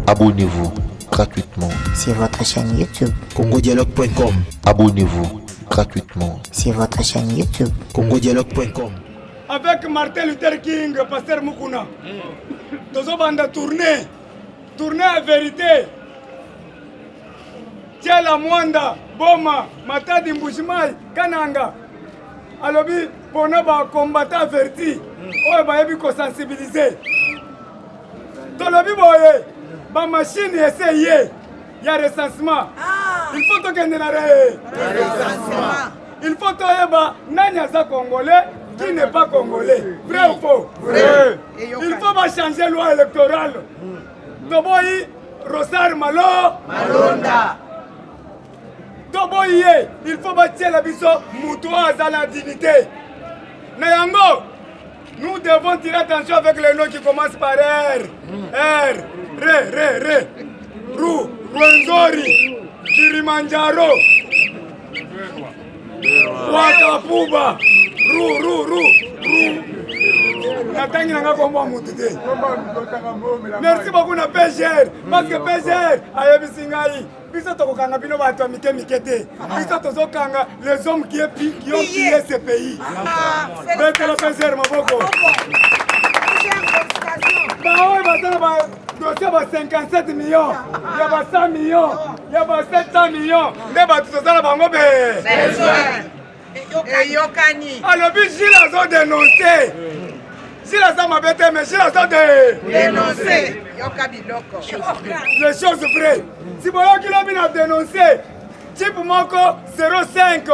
Abonnez-vous gratuitement sur votre chaîne YouTube congodialogue.com. Abonnez-vous gratuitement sur votre chaîne YouTube congodialogue.com. Avec Martin Luther King, Pasteur Mukuna. Tozo banda tournée à vérité. Tiela Mwanda, Boma, Matadi Mbushimai, Kananga. Alobi, pona ba combattant averti. Oye ba yebi ko sensibiliser. Tolobi boye, ba machine essaye. Ya recensement. Il faut to kendenare. Recensement. Il faut to yeba nani aza congolais qui n'est pas congolais. Vrai ou faux? Vrai. Il faut pas changer loi électorale. Toboyi Rosar Malonda. Toboye, il faut bâtir la biso moutoua à la dignité. Nayango, nous devons tirer attention avec les noms qui commencent par R. R, Rou, Rwenzori, Kilimanjaro, Wakapuba, Rou. Merci beaucoup na PGR parce que PGR a bisingai biso tokokanga bino bato mike mikete biso tozokanga les hommes qui ont pillé ce pays. Bête la PGR maboko. Bah ouais batana ba dossier ba 57 millions, il y a ba 100 millions, il y a ba 700 millions. Ne ba tozala bango be. Alors Gilles a dénoncé. Gilles a ma bête, mais Gilles a dénoncé. Les choses vraies. Si vous voulez qu'il a dénoncé, type Moko 05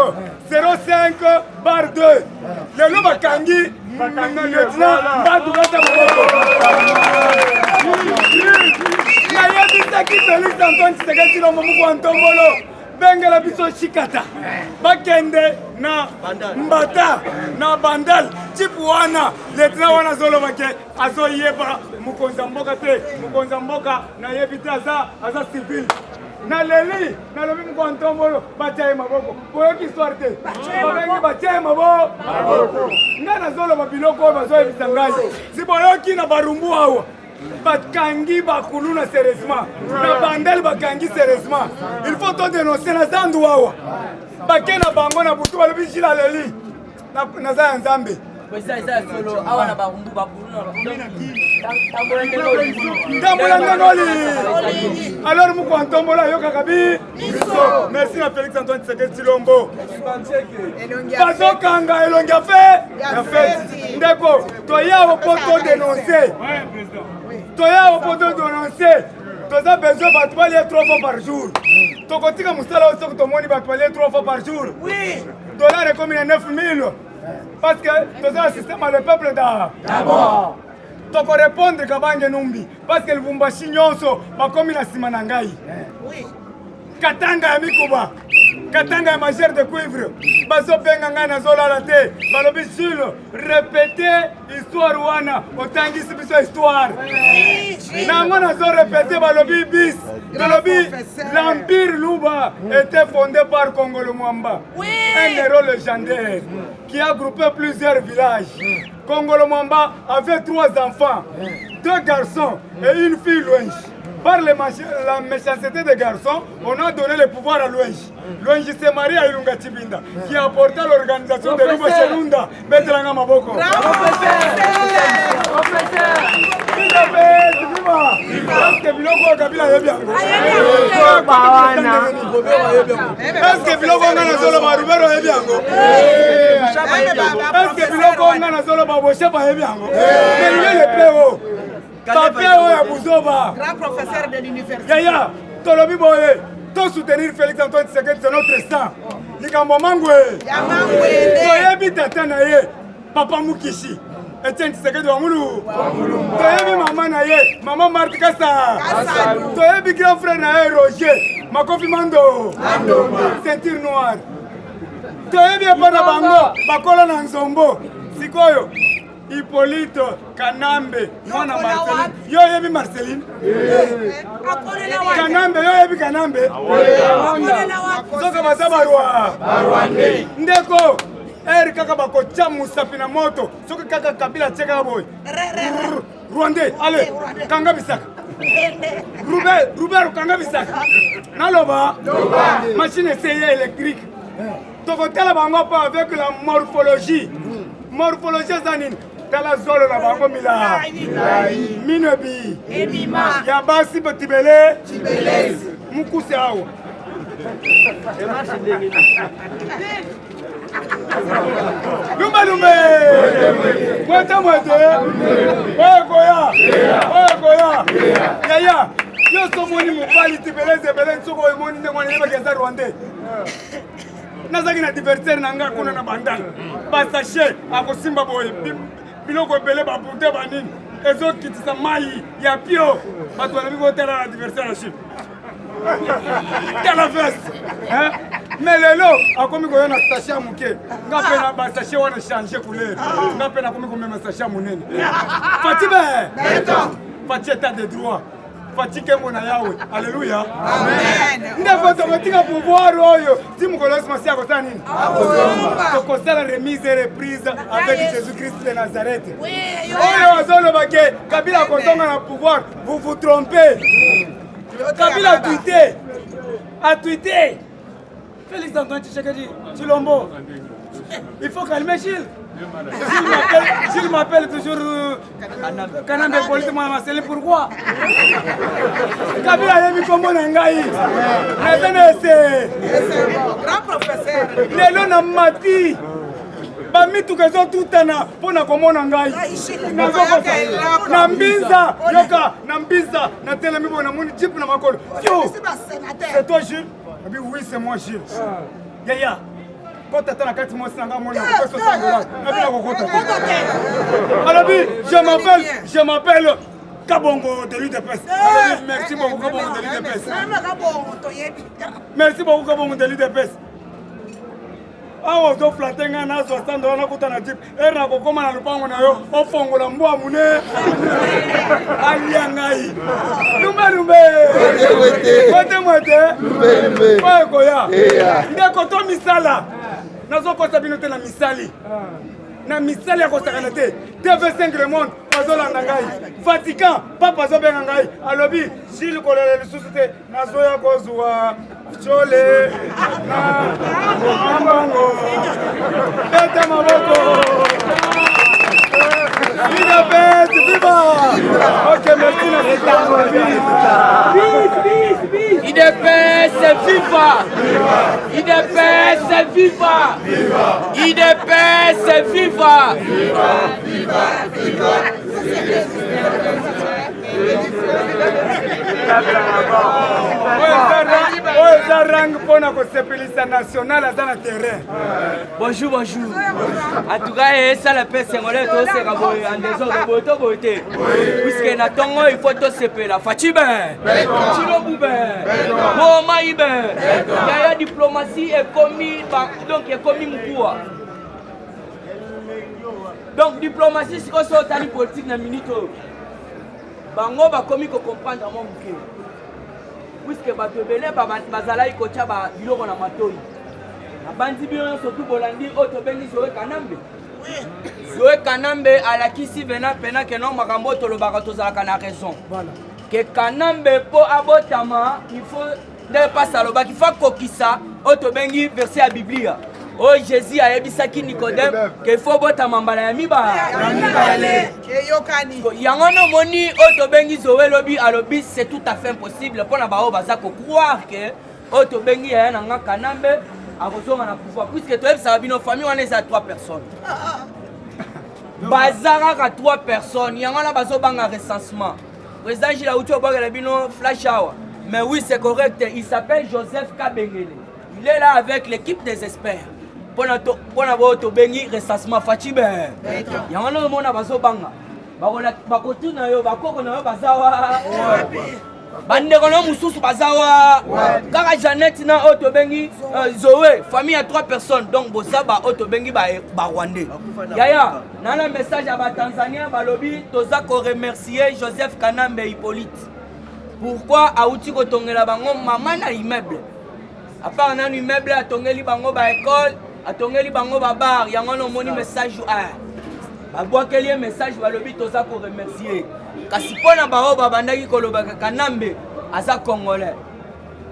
bar 2. Le loup a kangi, lieutenant Badouata Moko. Il y a dit ça qui se lit dans ton Tshisekedi Lomoko Antombolo. Bengala biso chikata bakende na mbata na bandal tipu wana letra wana zolo make azo yeba mukonza mboka te mukonza mboka na yebite aza civil na leli na lobi mkontombolo bachaye maboko boyo ki histoire te babengi bachaye maboko ngana zolo babiloko bazo yebisa ngai ziboyo ki na barumbu awa bakangi bakuluna sérieusement na bandel bakangi sérieusement il faut to dénoncer na zandu wawa bakena bango na butu balobi jila leli na za nzambe solo awana barumbu bakuluna ndambola ngoli alors muko antombola yoka kabi merci na Félix Antoine Tshisekedi Tshilombo bazokanga elongi ya fait ndeko toya poto dénoncer toya poto dénoncer toza besoin bato balie 3 fois par jour tokotika musala oyo soki tomoni bato balie 3 fois par jour dollar ekomi na 9000 parce que toza na système le peuple d'abord toko répondre kabange numbi parce que Lubumbashi nyonso bakomi na nsima na ngai katanga ya mikuba katanga ya magère de cuivre bazobenga ngai nazolala te balobi Jules répéter histoire wana otangisi biso histoire nango nazorépéter balobi bis balobi l'empire Luba était fondé par Congolo Mwamba un héros légendaire qui a groupé plusieurs villages. Congolo Mwamba avait 3 enfants, 2 garçons et une fille Louenji. Par la méchanceté des garçons, on a donné le pouvoir à Louenji. Louenji s'est marié à Ilunga Tshibinda, qui a apporté l'organisation de Luba Chelunda. Betelanga Maboko. Est-ce que Biloko Kabila yebiango? Est-ce que Biloko ngana zolo marubero yebiango? Est-ce que Biloko ngana zolo babosheba yebiango? Mais le PO. Papéo ya Buzoba. Grand professeur de l'université. Yaya, tolobi boye. To soutenir Félix Antoine Tshisekedi c'est notre sang. Likambo mangwe. Ya mangwe. Toyebi tata na ye. Papa Mukishi. Etienne Tshisekedi wa Mulu. Toyebi maman na ye. Maman Marthe Kassa. Toyebi grand frère na ye Roger. Makofi Mando. Ceinture noire. Toyebi epana bango. Bakola na Nzombo. Sikoyo. Hippolyte Kanambe. Mwana Marceline. Yo yebi Marceline. Kanambe yo yebi Kanambe. Soka basabarwa. Ndeko. Kaka bako chamu sapi na moto. Soka kaka Kabila cheka boy. Rwandais. Allez. Kanga bisaka. Robert Okanga Bisaka. Naloba. Machine essayée électrique. Donc on t'a pas avec la morphologie. Morphologie zanine. Dans la zone la bango mila. Minobi. Yabasi Tibele. Mukuse awa. Lumbe. Mwete. Oye Goya. Yaya. Yo somoni mobali Tibele soko emoni nde mwana yeba keza Rwandais. Nazaki na divertir nanga kuna na bandal. Basache akosimba boy. Biloko ebele bapute banini. Ezokitisa mai ya pio. Bato banabi kotala na divertir na Chine. Quelle veste, hein? Mais lelo, a comme on a saché à mouké, on a saché on a changé couleur, on a peine à comme on a saché à mounen. Fatime, Fatime état de droit, Fatime mon ayawe, alléluia. Amen. N'est pas automatique à pouvoir oyo, si mon collègue m'a dit à côté nini. Donc on la remise et reprise avec Jésus-Christ de Nazareth. Oui. Oyo azolo baké, Kabila kontonga na pouvoir, vous vous trompez. Kabila a tweeté. Félix Antoine Tshisekedi, Chilombo. Il faut calmer Gilles. Gilles m'appelle toujours Kanambe politiquement c'est pourquoi. Kabila a mis comme on a ngaï. Grand professeur. Lelo na mati. Bamitu kezo tutana pona komona ngai na mbinza yoka na mbinza na telemi bona muni jipu na makolo c'est toi Gilles? Oui c'est moi Gilles. Yaya quand t'attends la carte moi c'est nga mona ko so sangola na bila ko kota alabi je m'appelle Kabongo de l'UDPS. Merci beaucoup Kabongo de l'UDPS. Merci beaucoup Kabongo de l'UDPS. Awo zo flatenga na zo stand na kutana jeep era ko koma na lupango na yo ofongola mbwa mune aliangai lumbe mwete kwa koya ndeko to misala nazo ko sabinote na misali na misali ya ko sakanate TV5 Le Monde bazolanda ngai Vatican papa zo benga ngai alobi Gilles kolele lisusuté nazo ya kozwa chole na mbongo bete maboko viva ok merci na IDPS viva IDPS viva IDPS viva Bonjour. En tout cas, ça la paix congolais, tout c'est en désordre, beauté. Puisque na tongo, il faut tout se payer. Fatime, Chilo Boubin, Moma Iben, Yaya diplomatie est commis, donc est commis Moukoua. Donc diplomatie, c'est qu'on sort à politique dans minute. Bango ba commis ko comprendre mon bouquet. Puisque bato belé bazala ikocha ba biloko na matoi. Abandi bien surtout bolandi auto bengi Zoé Kanambe. Zoé Kanambe alakisi vena pena que non makambo to lo bakato za kana raison. Voilà. Que Kanambe po abotama, il faut ne pas saloba qu'il faut kokisa auto bengi verset à Biblia. Oh Jésus a ebisaki Nicodème qu'il faut botama mbala ya miba. Yango no moni auto bengi Zoé lobi alobi c'est tout à fait impossible pour na bao bazako croire que auto bengi ya nanga Kanambe a besoin na pouvoir puisque toi ça bino famille on est à 3 personnes. Bazara ka 3 personnes, yango na bazo banga recensement. Président Gila Oucho Bogala bino flash hour. Mais oui, c'est correct, il s'appelle Joseph Kabengele. Il est là avec l'équipe des experts. Pour na auto bengi recensement Fatibe. Yango na mona bazo banga. Bakotu na yo bakoko na yo bazawa. Bande kono mususu bazawa. Kaka Jeannette na auto bengi Zoé, famille à 3 personnes. Donc bosaba auto bengi ba Rwandais. Yaya, nana message à ba Tanzania balobi toza ko remercier Joseph Kanambe Hippolyte. Pourquoi auti ko tongela bango mama na immeuble. À part na immeuble a tongeli bango ba école, a tongeli bango ba bar, yango no moni message a. Ba boakeli message balobi toza ko remercier. kasi mpona bao babandaki kolobaka Kanambe aza congolais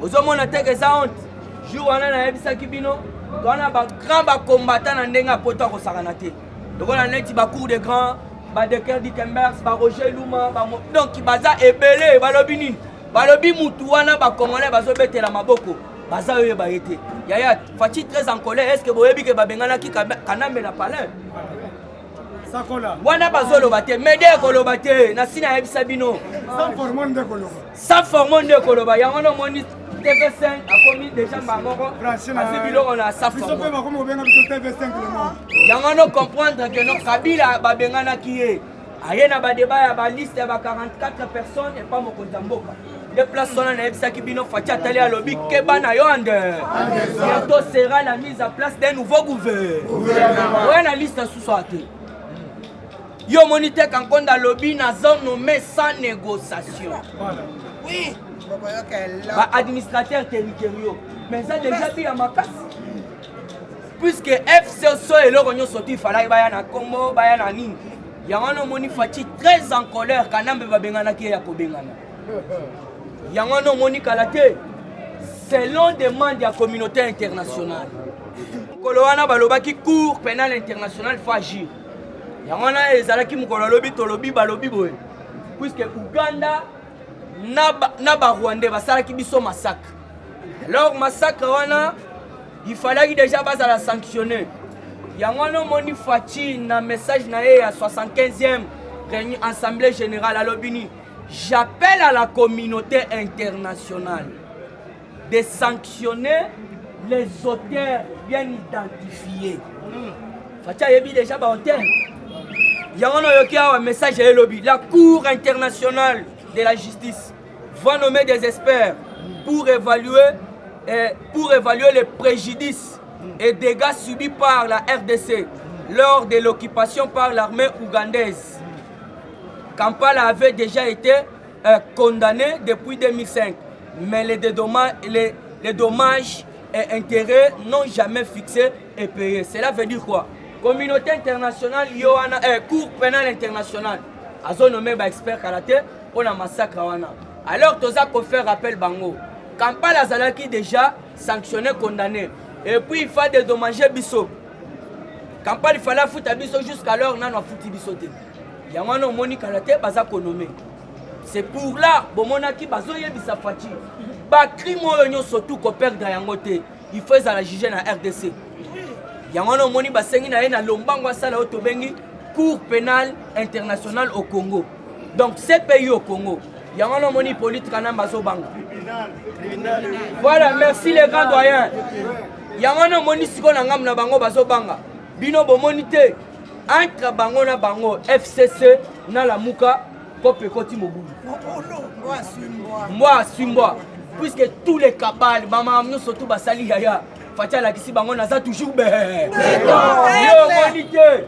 ozomona te ke eza honte jour wana nayebisaki bino wana bagrand bacombattant na ndenge apoto akosakana te lokola neti bacour de grand badeker dikembers baroger luma donc baza ebele balobi nini balobi mutu wana bacongolais bazobetela maboko baza oyeba ye te yaya faci très en colère est ce que boyebi ke babenganaki Kanambe na palais wana bazoloba te mede ekoloba te nasi nayebisa bino sans forme nde ekoloba yango nomoni TV5 akomi déjà moko asi biloko na sa forme yango no comprendre que no Kabila babenganaki ye aye na badeba ya baliste ya ba 44 personnes et pas mokonzi ya mboka de place wana nayebisaki bino Faci atali alobi keba na yo ande bientôt sera la mise en place d'un nouveau gouvernement oye na liste asusu ate yo moni te kankonda alobi nazo nommé sans négociation oui ba administrateurs territoriaux mais ça déjà bien makasi puisque FCSO eloko nyonso ti falaki baya na Congo baya na nini yango no moni Faci très en colère Kanambe babenganaki ya kobengana yango no moni kala te selon demande ya communauté internationale mokolo wana balobaki cour pénal international faut agir yango wana ezalaki mokolo alobi tolobi balobi boye puisque Uganda na Rwandais basalaki biso massacre alors massacre wana il fallait déjà bazala sanctionner yango no moni Faci na message na ye ya 75e réunion assemblée générale alobini j'appelle à la communauté internationale de sanctionner les auteurs bien identifiés Faci ayebi déjà ba auteur yango no yoki awa message ya lobby la cour internationale de la justice va nommer des experts pour évaluer les préjudices et dégâts subis par la RDC lors de l'occupation par l'armée ougandaise. Kampala avait déjà été condamné depuis 2005, mais les dommages et intérêts n'ont jamais fixé et payé. Cela veut dire quoi? Communauté internationale, Cour pénale internationale, a nommé des experts karaté pour la massacre. Alors, tout ça pour faire rappel bango. Kampala Zalaki déjà sanctionné, condamné. Et puis il faut dédommager Bisso. Kampala il fallait foutre Bisso jusqu'alors on a foutu Bisso. Il y a un moni karaté baza konomé. C'est pour là bomonaki bazo yebisa Faci. Ba crime oyo surtout ko perdre yangote. Il faut la juger na RDC. Il y a un moni basengi na na lombango sala otobengi Cour pénale internationale au Congo. Donc ces pays au Congo. Il y a un moni politique Kanamba Zobanga. Voilà, merci les grands doyens. Il y a un moni siko na ngam na bango bazobanga. Bino bomonité entre bango na bango FCC na la muka kope koti mobulu. Moi Simba puisque tous les cabales mama nous surtout basali yaya Faci la kisi bango naza toujours be. Yo monité.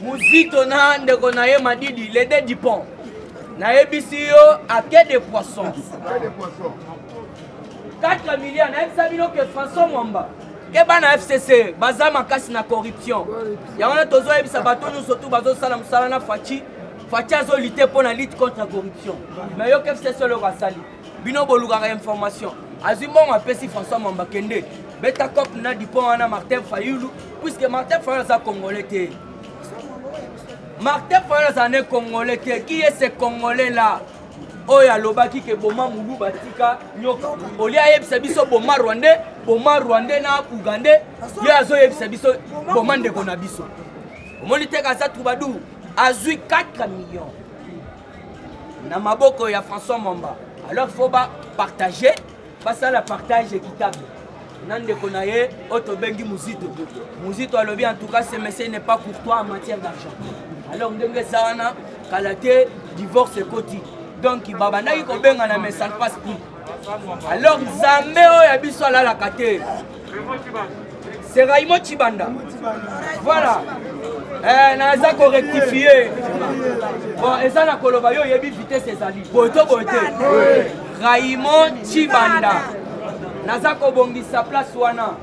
Muzito na ndeko na ye madidi les deux du pont. Na ebisi yo à quai de poissons. 4 millions na ebisa bino que François Mwamba. Keba na FCC baza makasi na corruption. Yango tozo ebisa bato nous surtout bazo sala musala na Faci. Faci azo lutter pour la lutte contre la corruption. Mais yo FCC le rasali. Bino boluka information. Azimon apesi François Mwamba kende. Beta cop na du pont na Martin Fayulu puisque Martin Fayulu est congolais. Martin Fayulu est congolais. Qui est ce Congolais là? Oya lobaki ke boma mulu batika nyoka. Olia yebisa biso boma Rwandais na Ugandais. Ye azo yebisa biso boma ndeko na biso. Omoni te kaza Troubadou azui 4 millions. Na maboko ya François Mwamba. Alors il faut partager, pas ça la partage équitable. Nandeko na ye otobengi Muzito. Muzito alobi en tout cas ce monsieur n'est pas courtois en matière d'argent. Alors ndenge zawana kalate divorce koti. Donc babanda ko benga na mais ça ne passe plus. Alors Zambe oya biso la la kate. C'est Raymond Chibanda. Voilà. Naza ko rectifier. Bon, eza na koloba yo yebi vitesse ezali. Boto bote. Raymond Chibanda. Naza ko bongisa place wana.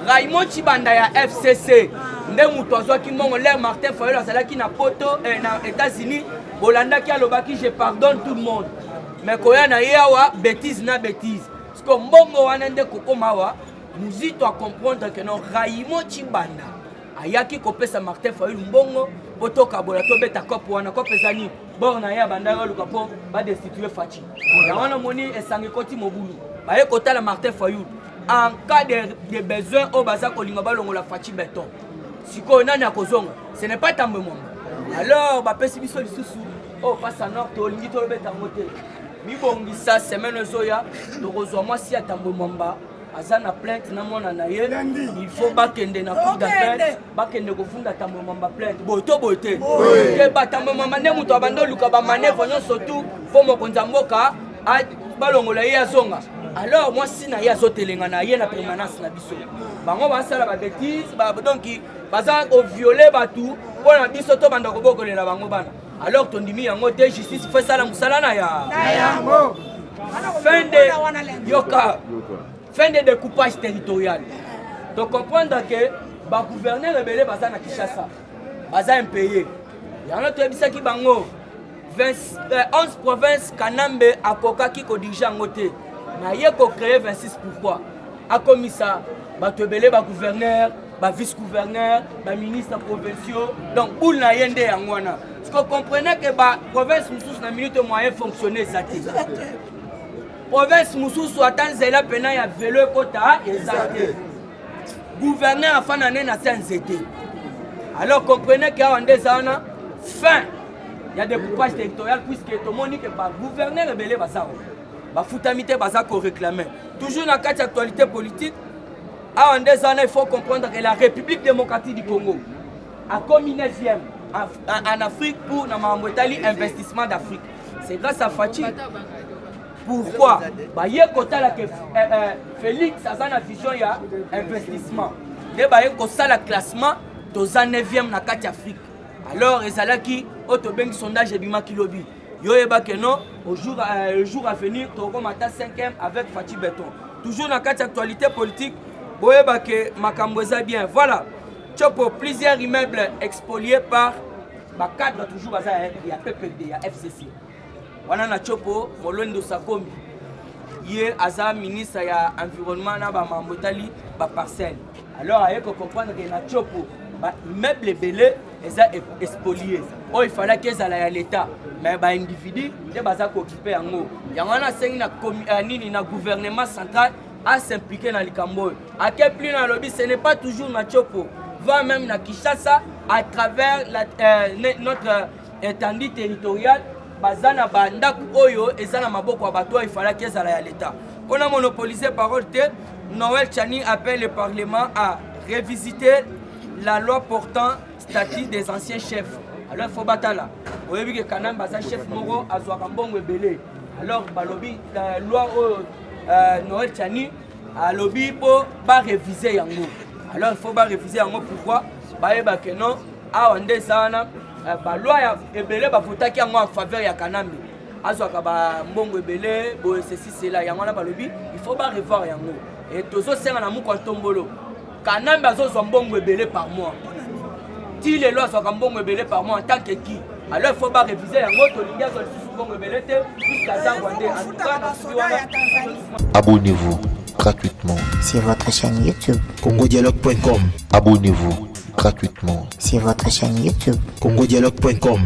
Raymond Chibanda ya FCC. Nde mutu azwaki mbongo le Martin Fayulu azalaki na poto na États-Unis bolanda ki alobaki je pardonne tout le monde mais koya na ye awa bêtise na bêtise parce que mbongo wana nde kokoma awa muzito a comprendre que non Raimo Chibanda ayaki kopesa Martin Fayulu mbongo botoka bola tobeta kopo wana kopesani borna ya bandara luka po ba destituer Fachi ya wana moni esangi koti mobulu ba ekotala Martin Fayulu en cas de besoin au baza kolinga balongola Fachi béton siko nani akozonga ce n'est pas tambe mon alors ba pesi biso lisusu oh passe nord to lingi to beta ngote mi bongisa semaine zoya tokozwa mwasi ya tambe momba azana plainte na mona na ye il faut bakende na cour d'appel bakende kofunda tambo mamba plainte boto bote ke batambo mamba ne muto abando luka ba manevre nyonso tout fo mokonza mboka balongola ye azonga alors moi si na ye azotelenga na ye na permanence na biso bango basala ba bêtise donc baza o violer batu pona biso to banda ko bokolela bango bana alors tondimi yango te justice fait sala musala na yango fin de yoka fin de découpage territorial. Donc comprendre que le gouverneur rebelle baza na Kinshasa, baza impayé. Il y en a qui bisa ki bango 11 provinces Kanambe akoka ki ko dirige ngote. Na ye ko créer 26 pourquoi? A commissaire ba tebele ba gouverneur, ba vice-gouverneur, ba ministre provinciaux. Donc boule na yende yangwana. Parce que comprenez que ba province mususu na minute moyen fonctionner zati. Province mususu atanzela pena ya velo kota exacté. Gouverneur afana na sanzete. Alors comprenez qu'il y a un désana fin. Il y a des coupages territoriaux puisque tout le monde dit que le gouverneur rebelle basa. Ba futamité basa ko réclamer. Toujours dans la actualité politique, à un désana il faut comprendre que la République démocratique du Congo a commis 9e en Afrique pour l'investissement d'Afrique. C'est grâce à Fachi. Pourquoi? Baye kotala que Félix azana vision ya investissement. De baye kosala classement toza 9e na kati Afrique. Alors ezalaki otobengi sondage ebima kilobi. Yo eba que non au jour le jour à venir toko mata 5e avec Fachi Béton. Toujours na kati actualité politique, boyeba que makambo eza bien. Voilà. Chopo plusieurs immeubles expoliés par ba cadre toujours baza ya PPD ya FCC. Wana na chopo Molondo Sakomi ye aza ministre ya environnement na ba mambotali ba parcelle. Alors aye ko comprendre que na chopo ba immeuble belé eza expolié. Oh il fallait que ça la l'état mais ba individu de baza ko occuper yango. Yangana sengi na nini na gouvernement central à s'impliquer dans likambo. À quel plus na lobby ce n'est pas toujours na chopo. Va même na Kinshasa à travers notre étendue territoriale. Bazana banda oyo ezana maboko ya bato il fallait que ça la l'état. On a monopolisé parole te Noël Chani appelle le parlement à révisiter la loi portant statut des anciens chefs. Alors il faut batala. Vous avez vu que Kanam baza chef moro azwa mbongo ebele. Alors balobi la loi Noël Chani a lobby pour ba réviser yango. Alors il faut ba réviser yango pourquoi? Ba eba que non a onde sana ba loi ya ebele ba fotaki yango en faveur ya Kanambe azwaka ba mbongo ebele bo ceci cela yango na balobi il faut ba revoir yango et tozo senga na muko tombolo Kanambe azozwa mbongo ebele par mois ti les lois azwaka mbongo ebele par mois en tant que qui alors il faut ba réviser yango to linga zo susu mbongo ebele te jusqu'à Zangwande en tout cas Abonnez-vous gratuitement sur votre chaîne YouTube. congodialogue.com. Abonnez-vous gratuitement Sur votre chaîne YouTube. congodialogue.com.